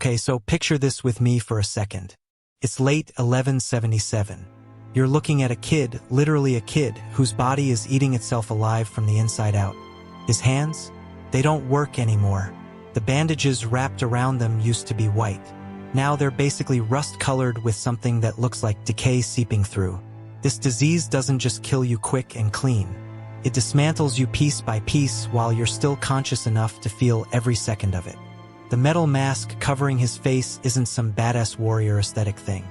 Okay, so picture this with me for a second. It's late 1177. You're looking at a kid, literally a kid, whose body is eating itself alive from the inside out. His hands? They don't work anymore. The bandages wrapped around them used to be white. Now they're basically rust-colored with something that looks like decay seeping through. This disease doesn't just kill you quick and clean. It dismantles you piece by piece while you're still conscious enough to feel every second of it. The metal mask covering his face isn't some badass warrior aesthetic thing.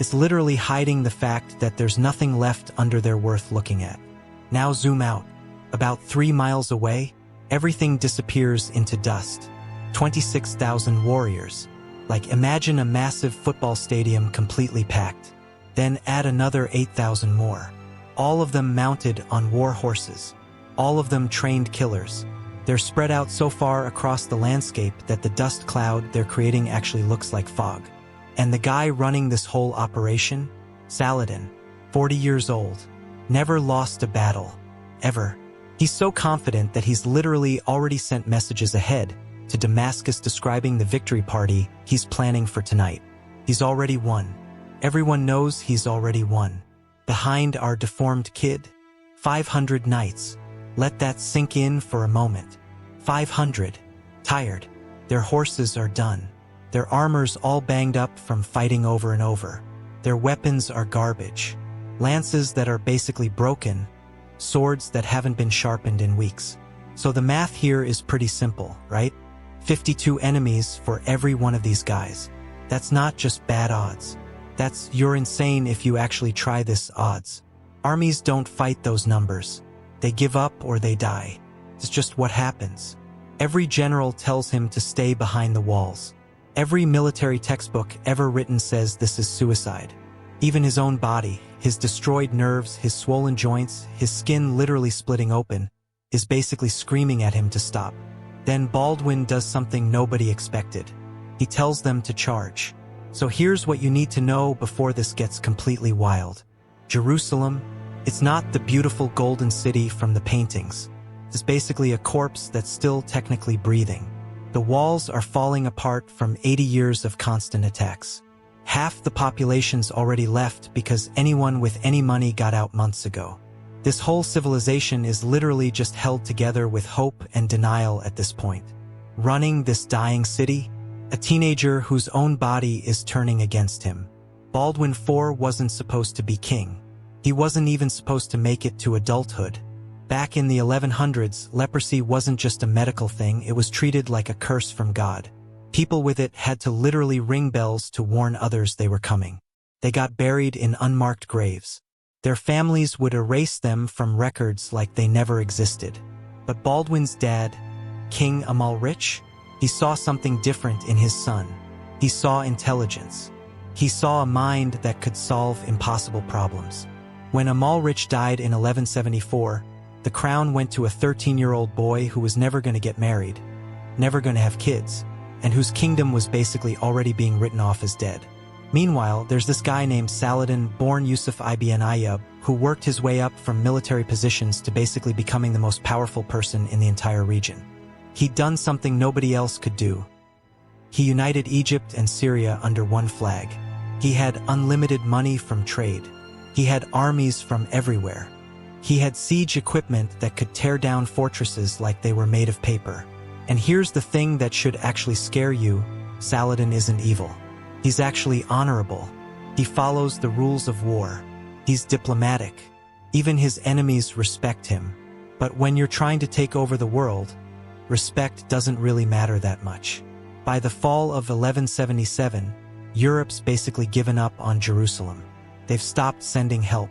It's literally hiding the fact that there's nothing left under there worth looking at. Now zoom out. About 3 miles away, everything disappears into dust. 26,000 warriors. Like, imagine a massive football stadium completely packed. Then add another 8,000 more. All of them mounted on war horses. All of them trained killers. They're spread out so far across the landscape that the dust cloud they're creating actually looks like fog. And the guy running this whole operation? Saladin, 40 years old. Never lost a battle. Ever. He's so confident that he's literally already sent messages ahead to Damascus describing the victory party he's planning for tonight. He's already won. Everyone knows he's already won. Behind our deformed kid, 500 knights. Let that sink in for a moment. 500. Tired. Their horses are done. Their armor's all banged up from fighting over and over. Their weapons are garbage. Lances that are basically broken. Swords that haven't been sharpened in weeks. So the math here is pretty simple, right? 52 enemies for every one of these guys. That's not just bad odds. That's you're insane if you actually try this odds. Armies don't fight those numbers. They give up or they die. It's just what happens. Every general tells him to stay behind the walls. Every military textbook ever written says this is suicide. Even his own body, his destroyed nerves, his swollen joints, his skin literally splitting open, is basically screaming at him to stop. Then Baldwin does something nobody expected. He tells them to charge. So here's what you need to know before this gets completely wild. Jerusalem, it's not the beautiful golden city from the paintings. It's basically a corpse that's still technically breathing. The walls are falling apart from 80 years of constant attacks. Half the population's already left because anyone with any money got out months ago. This whole civilization is literally just held together with hope and denial at this point. Running this dying city, a teenager whose own body is turning against him. Baldwin IV wasn't supposed to be king. He wasn't even supposed to make it to adulthood. Back in the 1100s, leprosy wasn't just a medical thing, it was treated like a curse from God. People with it had to literally ring bells to warn others they were coming. They got buried in unmarked graves. Their families would erase them from records like they never existed. But Baldwin's dad, King Amalric, he saw something different in his son. He saw intelligence. He saw a mind that could solve impossible problems. When Amalric died in 1174, the crown went to a 13-year-old boy who was never going to get married, never going to have kids, and whose kingdom was basically already being written off as dead. Meanwhile, there's this guy named Saladin, born Yusuf ibn Ayyub, who worked his way up from military positions to basically becoming the most powerful person in the entire region. He'd done something nobody else could do. He united Egypt and Syria under one flag. He had unlimited money from trade. He had armies from everywhere. He had siege equipment that could tear down fortresses like they were made of paper. And here's the thing that should actually scare you: Saladin isn't evil. He's actually honorable. He follows the rules of war. He's diplomatic. Even his enemies respect him. But when you're trying to take over the world, respect doesn't really matter that much. By the fall of 1177, Europe's basically given up on Jerusalem. They've stopped sending help.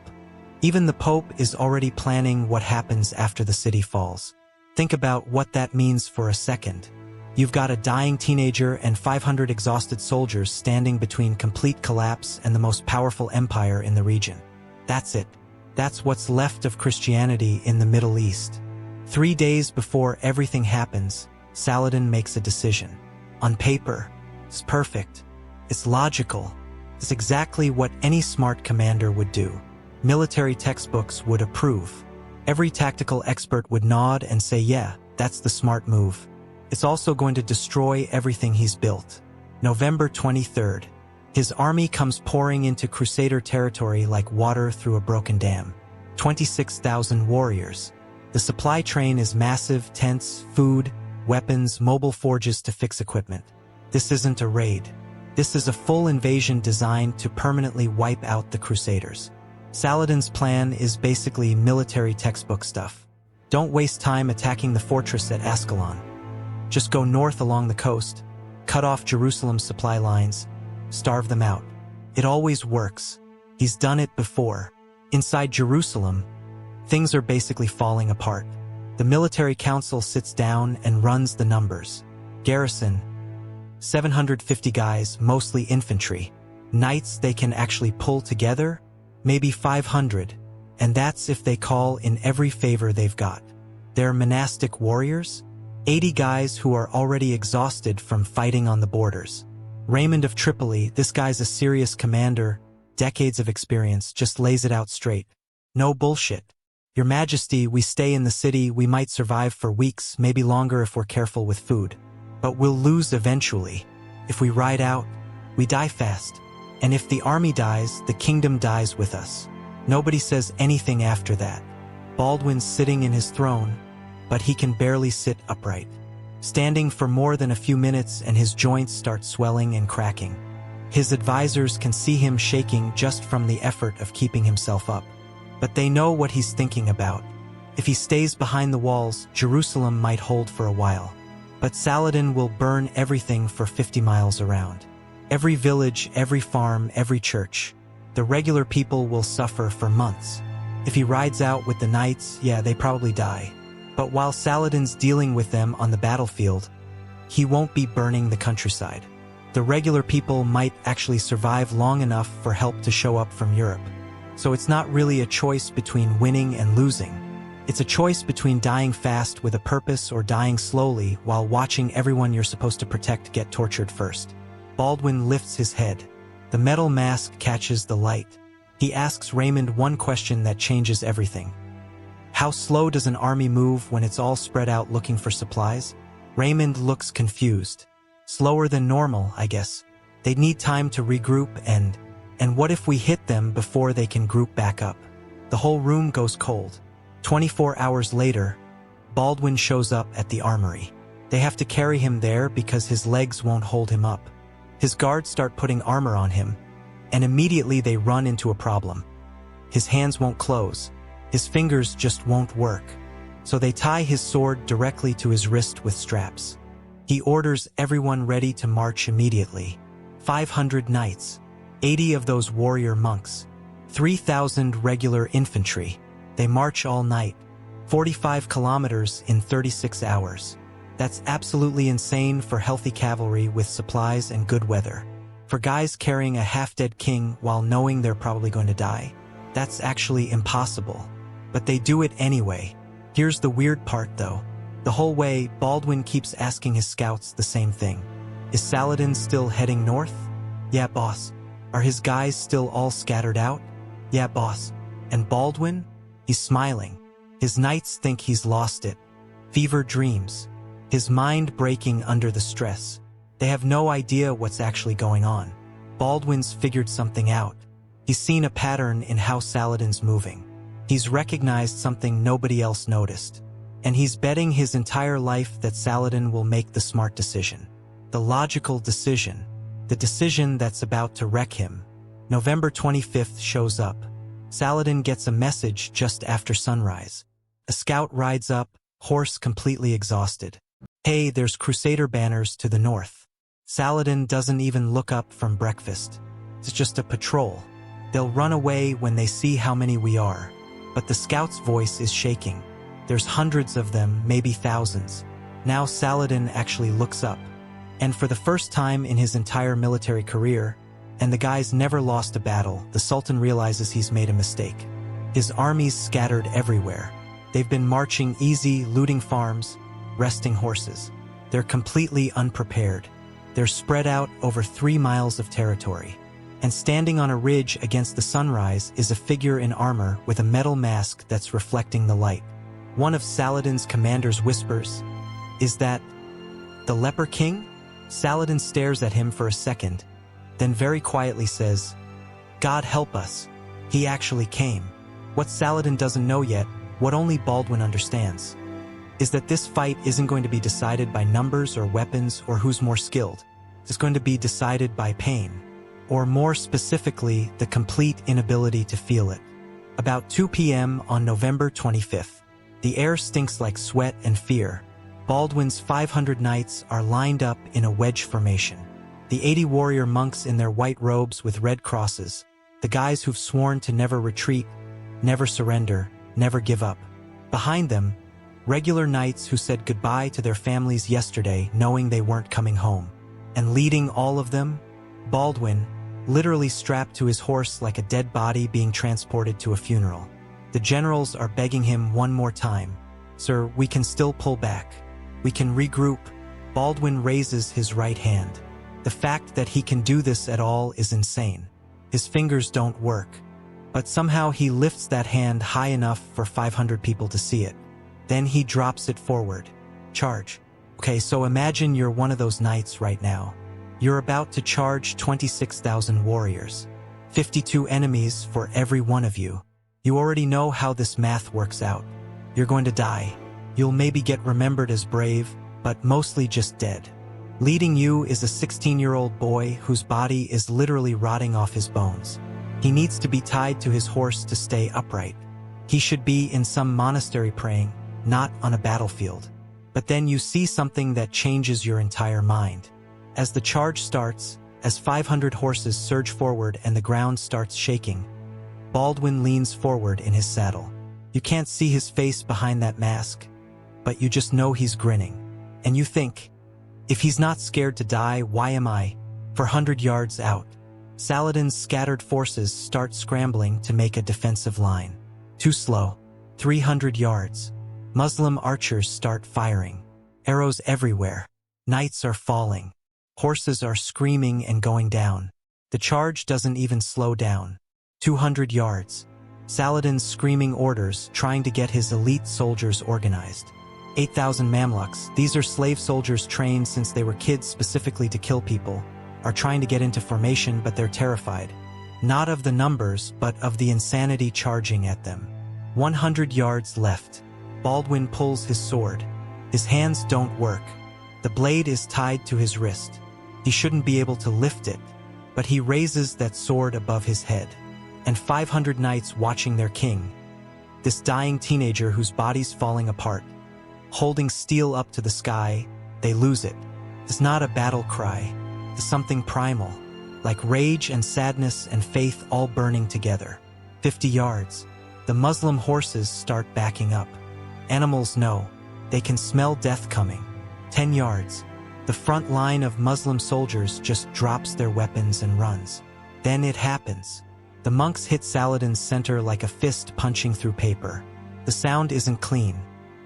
Even the Pope is already planning what happens after the city falls. Think about what that means for a second. You've got a dying teenager and 500 exhausted soldiers standing between complete collapse and the most powerful empire in the region. That's it. That's what's left of Christianity in the Middle East. 3 days before everything happens, Saladin makes a decision. On paper, it's perfect. It's logical. It's exactly what any smart commander would do. Military textbooks would approve. Every tactical expert would nod and say, yeah, that's the smart move. It's also going to destroy everything he's built. November 23rd. His army comes pouring into Crusader territory like water through a broken dam. 26,000 warriors. The supply train is massive: tents, food, weapons, mobile forges to fix equipment. This isn't a raid. This is a full invasion designed to permanently wipe out the Crusaders. Saladin's plan is basically military textbook stuff. Don't waste time attacking the fortress at Ascalon. Just go north along the coast, cut off Jerusalem's supply lines, starve them out. It always works. He's done it before. Inside Jerusalem, things are basically falling apart. The military council sits down and runs the numbers. Garrison, 750 guys, mostly infantry. Knights they can actually pull together, maybe 500, and that's if they call in every favor they've got. They're monastic warriors, 80 guys who are already exhausted from fighting on the borders. Raymond of Tripoli, this guy's a serious commander, decades of experience, just lays it out straight. No bullshit. Your Majesty, we stay in the city, we might survive for weeks, maybe longer if we're careful with food. But we'll lose eventually. If we ride out, we die fast. And if the army dies, the kingdom dies with us. Nobody says anything after that. Baldwin's sitting in his throne, but he can barely sit upright. Standing for more than a few minutes and his joints start swelling and cracking. His advisors can see him shaking just from the effort of keeping himself up. But they know what he's thinking about. If he stays behind the walls, Jerusalem might hold for a while. But Saladin will burn everything for 50 miles around. Every village, every farm, every church. The regular people will suffer for months. If he rides out with the knights, yeah, they probably die. But while Saladin's dealing with them on the battlefield, he won't be burning the countryside. The regular people might actually survive long enough for help to show up from Europe. So it's not really a choice between winning and losing. It's a choice between dying fast with a purpose or dying slowly while watching everyone you're supposed to protect get tortured first. Baldwin lifts his head. The metal mask catches the light. He asks Raymond one question that changes everything. How slow does an army move when it's all spread out looking for supplies? Raymond looks confused. Slower than normal, I guess. They'd need time to regroup and what if we hit them before they can group back up? The whole room goes cold. 24 hours later, Baldwin shows up at the armory. They have to carry him there because his legs won't hold him up. His guards start putting armor on him, and immediately they run into a problem. His hands won't close. His fingers just won't work. So they tie his sword directly to his wrist with straps. He orders everyone ready to march immediately. 500 knights, 80 of those warrior monks, 3,000 regular infantry. They march all night, 45 kilometers in 36 hours. That's absolutely insane for healthy cavalry with supplies and good weather. For guys carrying a half-dead king while knowing they're probably going to die, that's actually impossible. But they do it anyway. Here's the weird part though. The whole way, Baldwin keeps asking his scouts the same thing. Is Saladin still heading north? Yeah, boss. Are his guys still all scattered out? Yeah, boss. And Baldwin? He's smiling. His knights think he's lost it. Fever dreams. His mind breaking under the stress. They have no idea what's actually going on. Baldwin's figured something out. He's seen a pattern in how Saladin's moving. He's recognized something nobody else noticed. And he's betting his entire life that Saladin will make the smart decision. The logical decision. The decision that's about to wreck him. November 25th shows up. Saladin gets a message just after sunrise. A scout rides up, horse completely exhausted. Hey, there's Crusader banners to the north. Saladin doesn't even look up from breakfast. It's just a patrol. They'll run away when they see how many we are. But the scout's voice is shaking. There's hundreds of them, maybe thousands. Now Saladin actually looks up. And for the first time in his entire military career, and the guy's never lost a battle, the Sultan realizes he's made a mistake. His army's scattered everywhere. They've been marching easy, looting farms, resting horses. They're completely unprepared. They're spread out over 3 miles of territory. And standing on a ridge against the sunrise is a figure in armor with a metal mask that's reflecting the light. One of Saladin's commanders whispers, "Is that the Leper King?" Saladin stares at him for a second, then very quietly says, "God help us. He actually came." What Saladin doesn't know yet, what only Baldwin understands, is that this fight isn't going to be decided by numbers or weapons or who's more skilled. It's going to be decided by pain, or more specifically, the complete inability to feel it. About 2 p.m. on November 25th, the air stinks like sweat and fear. Baldwin's 500 knights are lined up in a wedge formation. The 80 warrior monks in their white robes with red crosses, the guys who've sworn to never retreat, never surrender, never give up. Behind them, regular knights who said goodbye to their families yesterday knowing they weren't coming home. And leading all of them, Baldwin, literally strapped to his horse like a dead body being transported to a funeral. The generals are begging him one more time, "Sir, we can still pull back. We can regroup." Baldwin raises his right hand. The fact that he can do this at all is insane. His fingers don't work. But somehow he lifts that hand high enough for 500 people to see it. Then he drops it forward. Charge. Okay, so imagine you're one of those knights right now. You're about to charge 26,000 warriors. 52 enemies for every one of you. You already know how this math works out. You're going to die. You'll maybe get remembered as brave, but mostly just dead. Leading you is a 16-year-old boy whose body is literally rotting off his bones. He needs to be tied to his horse to stay upright. He should be in some monastery praying, not on a battlefield. But then you see something that changes your entire mind. As the charge starts, as 500 horses surge forward and the ground starts shaking, Baldwin leans forward in his saddle. You can't see his face behind that mask, but you just know he's grinning. And you think, if he's not scared to die, why am I? 400 yards out, Saladin's scattered forces start scrambling to make a defensive line. Too slow. 300 yards. Muslim archers start firing. Arrows everywhere. Knights are falling. Horses are screaming and going down. The charge doesn't even slow down. 200 yards. Saladin's screaming orders, trying to get his elite soldiers organized. 8,000 Mamluks, these are slave soldiers trained since they were kids specifically to kill people, are trying to get into formation, but they're terrified. Not of the numbers, but of the insanity charging at them. 100 yards left. Baldwin pulls his sword. His hands don't work. The blade is tied to his wrist. He shouldn't be able to lift it, but he raises that sword above his head. And 500 knights watching their king, this dying teenager whose body's falling apart, holding steel up to the sky, they lose it. It's not a battle cry. It's something primal, like rage and sadness and faith all burning together. 50 yards. The Muslim horses start backing up. Animals know. They can smell death coming. 10 yards. The front line of Muslim soldiers just drops their weapons and runs. Then it happens. The monks hit Saladin's center like a fist punching through paper. The sound isn't clean.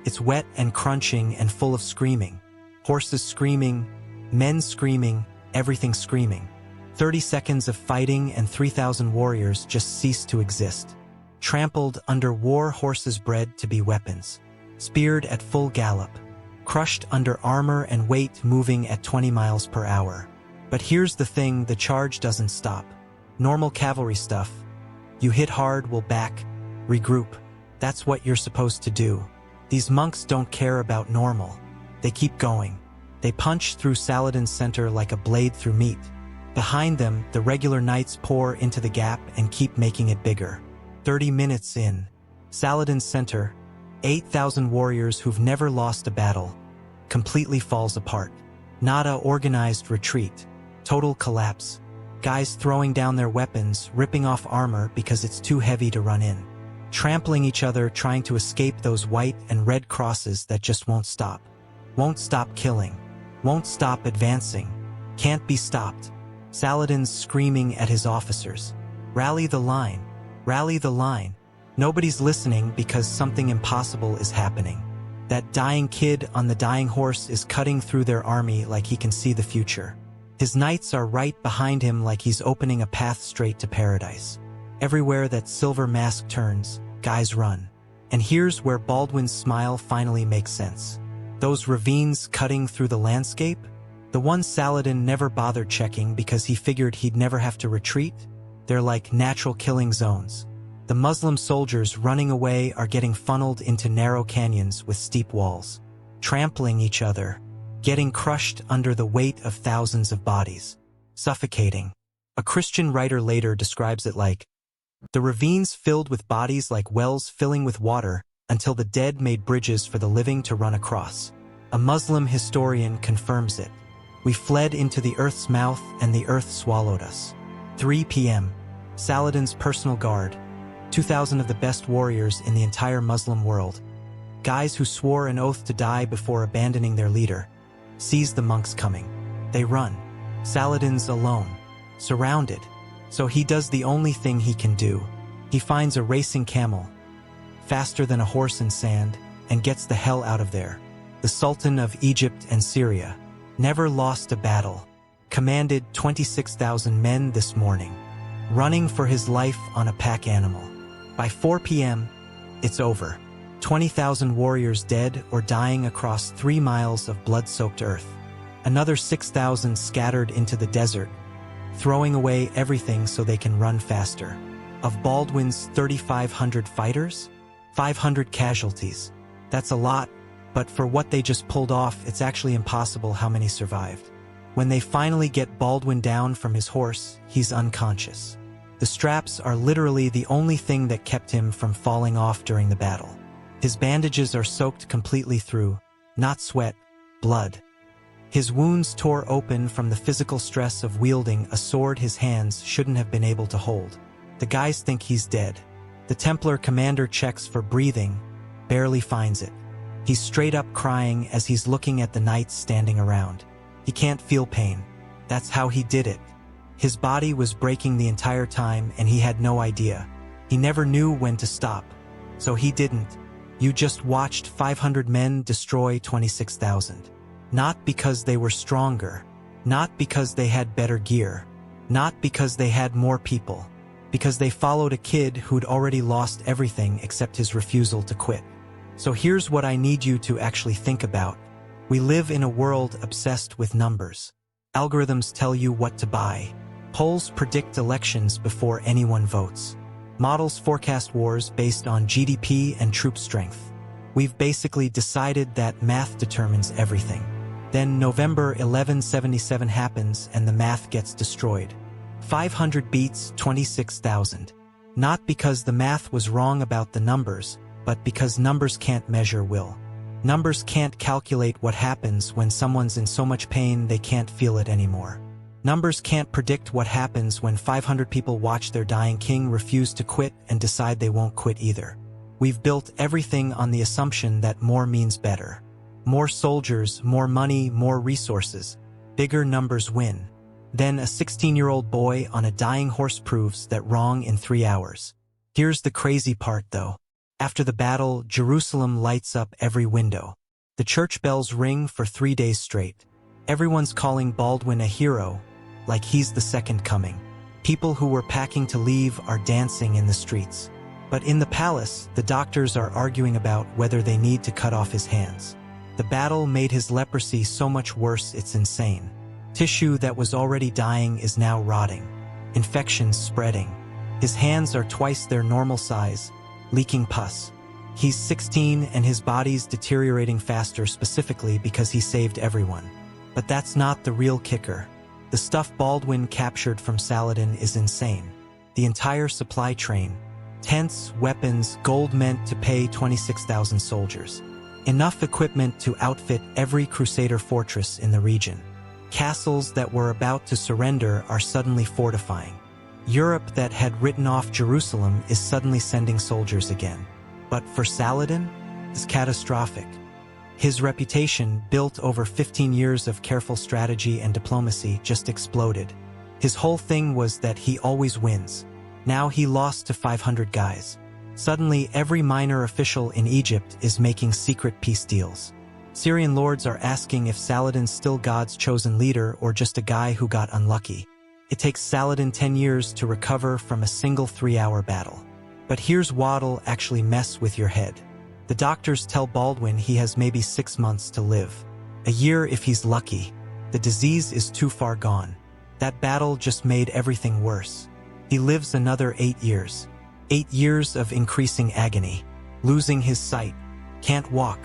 It's wet and crunching and full of screaming. Horses screaming, men screaming, everything screaming. 30 seconds of fighting and 3,000 warriors just cease to exist. Trampled under war horses bred to be weapons. Speared at full gallop. Crushed under armor and weight moving at 20 miles per hour. But here's the thing, the charge doesn't stop. Normal cavalry stuff. You hit hard, we'll back, regroup. That's what you're supposed to do. These monks don't care about normal. They keep going. They punch through Saladin's center like a blade through meat. Behind them, the regular knights pour into the gap and keep making it bigger. 30 minutes in, Saladin's center, 8,000 warriors who've never lost a battle, completely falls apart. Not a organized retreat. Total collapse. Guys throwing down their weapons, ripping off armor because it's too heavy to run in. Trampling each other, trying to escape those white and red crosses that just won't stop. Won't stop killing. Won't stop advancing. Can't be stopped. Saladin's screaming at his officers. Rally the line. Rally the line. Nobody's listening because something impossible is happening. That dying kid on the dying horse is cutting through their army like he can see the future. His knights are right behind him like he's opening a path straight to paradise. Everywhere that silver mask turns, guys run. And here's where Baldwin's smile finally makes sense. Those ravines cutting through the landscape? The ones Saladin never bothered checking because he figured he'd never have to retreat? They're like natural killing zones. The Muslim soldiers running away are getting funneled into narrow canyons with steep walls, trampling each other, getting crushed under the weight of thousands of bodies, suffocating. A Christian writer later describes it like, the ravines filled with bodies like wells filling with water until the dead made bridges for the living to run across. A Muslim historian confirms it. We fled into the earth's mouth and the earth swallowed us. 3 p.m. Saladin's personal guard, 2,000 of the best warriors in the entire Muslim world, guys who swore an oath to die before abandoning their leader, sees the monks coming. They run. Saladin's alone, surrounded. So he does the only thing he can do. He finds a racing camel, faster than a horse in sand, and gets the hell out of there. The Sultan of Egypt and Syria never lost a battle, commanded 26,000 men this morning, running for his life on a pack animal. By 4 p.m., it's over. 20,000 warriors dead or dying across 3 miles of blood-soaked earth. Another 6,000 scattered into the desert, throwing away everything so they can run faster. Of Baldwin's 3,500 fighters, 500 casualties. That's a lot, but for what they just pulled off, it's actually impossible how many survived. When they finally get Baldwin down from his horse, he's unconscious. The straps are literally the only thing that kept him from falling off during the battle. His bandages are soaked completely through, not sweat, blood. His wounds tore open from the physical stress of wielding a sword his hands shouldn't have been able to hold. The guys think he's dead. The Templar commander checks for breathing, barely finds it. He's straight up crying as he's looking at the knights standing around. He can't feel pain. That's how he did it. His body was breaking the entire time and he had no idea. He never knew when to stop. So he didn't. You just watched 500 men destroy 26,000. Not because they were stronger, not because they had better gear, not because they had more people, because they followed a kid who'd already lost everything except his refusal to quit. So here's what I need you to actually think about. We live in a world obsessed with numbers. Algorithms tell you what to buy. Polls predict elections before anyone votes. Models forecast wars based on GDP and troop strength. We've basically decided that math determines everything. Then November 1177 happens and the math gets destroyed. 500 beats 26,000. Not because the math was wrong about the numbers, but because numbers can't measure will. Numbers can't calculate what happens when someone's in so much pain they can't feel it anymore. Numbers can't predict what happens when 500 people watch their dying king refuse to quit and decide they won't quit either. We've built everything on the assumption that more means better. More soldiers, more money, more resources. Bigger numbers win. Then a 16-year-old boy on a dying horse proves that wrong in 3 hours. Here's the crazy part though. After the battle, Jerusalem lights up every window. The church bells ring for 3 days straight. Everyone's calling Baldwin a hero, like he's the second coming. People who were packing to leave are dancing in the streets. But in the palace, the doctors are arguing about whether they need to cut off his hands. The battle made his leprosy so much worse it's insane. Tissue that was already dying is now rotting. Infections spreading. His hands are twice their normal size, leaking pus. He's 16 and his body's deteriorating faster specifically because he saved everyone. But that's not the real kicker. The stuff Baldwin captured from Saladin is insane. The entire supply train. Tents, weapons, gold meant to pay 26,000 soldiers. Enough equipment to outfit every crusader fortress in the region. Castles that were about to surrender are suddenly fortifying. Europe that had written off Jerusalem is suddenly sending soldiers again. But for Saladin, it's catastrophic. His reputation, built over 15 years of careful strategy and diplomacy, just exploded. His whole thing was that he always wins. Now he lost to 500 guys. Suddenly, every minor official in Egypt is making secret peace deals. Syrian lords are asking if Saladin's still God's chosen leader or just a guy who got unlucky. It takes Saladin 10 years to recover from a single 3-hour battle. But here's what'll actually mess with your head. The doctors tell Baldwin he has maybe 6 months to live. A year if he's lucky. The disease is too far gone. That battle just made everything worse. He lives another 8 years. 8 years of increasing agony. Losing his sight. Can't walk.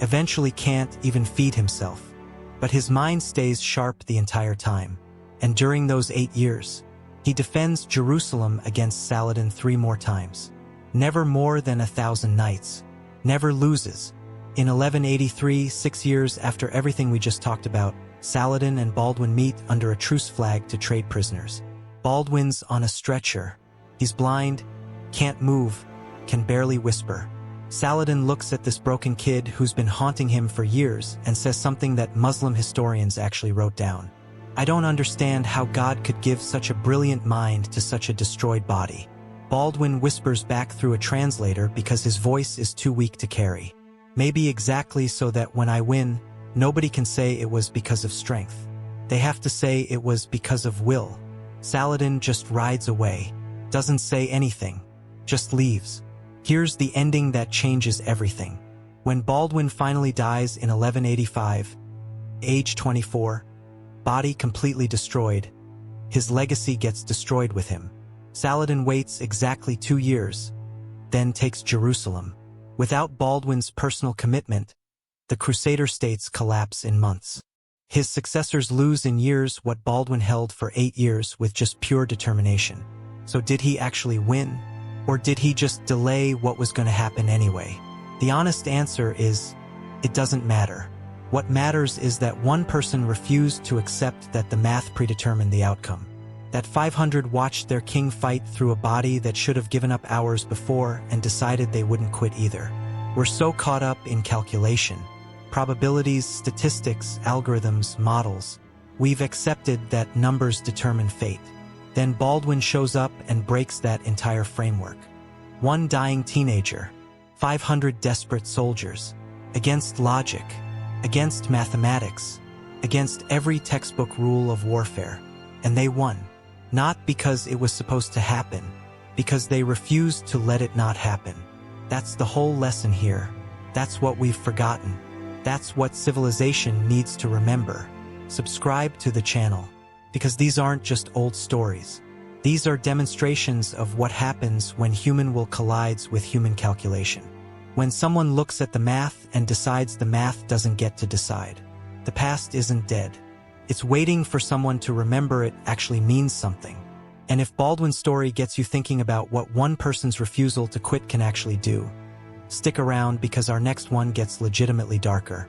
Eventually can't even feed himself. But his mind stays sharp the entire time. And during those 8 years, he defends Jerusalem against Saladin 3 more times. Never more than 1,000 knights. Never loses. In 1183, 6 years after everything we just talked about, Saladin and Baldwin meet under a truce flag to trade prisoners. Baldwin's on a stretcher. He's blind, can't move, can barely whisper. Saladin looks at this broken kid who's been haunting him for years and says something that Muslim historians actually wrote down. I don't understand how God could give such a brilliant mind to such a destroyed body. Baldwin whispers back through a translator because his voice is too weak to carry. Maybe exactly so that when I win, nobody can say it was because of strength. They have to say it was because of will. Saladin just rides away, doesn't say anything, just leaves. Here's the ending that changes everything. When Baldwin finally dies in 1185, age 24, body completely destroyed, his legacy gets destroyed with him. Saladin waits exactly 2 years, then takes Jerusalem. Without Baldwin's personal commitment, the Crusader states collapse in months. His successors lose in years what Baldwin held for 8 years with just pure determination. So did he actually win? Or did he just delay what was going to happen anyway? The honest answer is, it doesn't matter. What matters is that one person refused to accept that the math predetermined the outcome. That 500 watched their king fight through a body that should have given up hours before and decided they wouldn't quit either. We're so caught up in calculation, probabilities, statistics, algorithms, models. We've accepted that numbers determine fate. Then Baldwin shows up and breaks that entire framework. One dying teenager, 500 desperate soldiers, against logic, against mathematics, against every textbook rule of warfare. And they won. Not because it was supposed to happen, because they refused to let it not happen. That's the whole lesson here. That's what we've forgotten. That's what civilization needs to remember. Subscribe to the channel, because these aren't just old stories. These are demonstrations of what happens when human will collides with human calculation. When someone looks at the math and decides the math doesn't get to decide. The past isn't dead. It's waiting for someone to remember it actually means something. And if Baldwin's story gets you thinking about what one person's refusal to quit can actually do, stick around because our next one gets legitimately darker.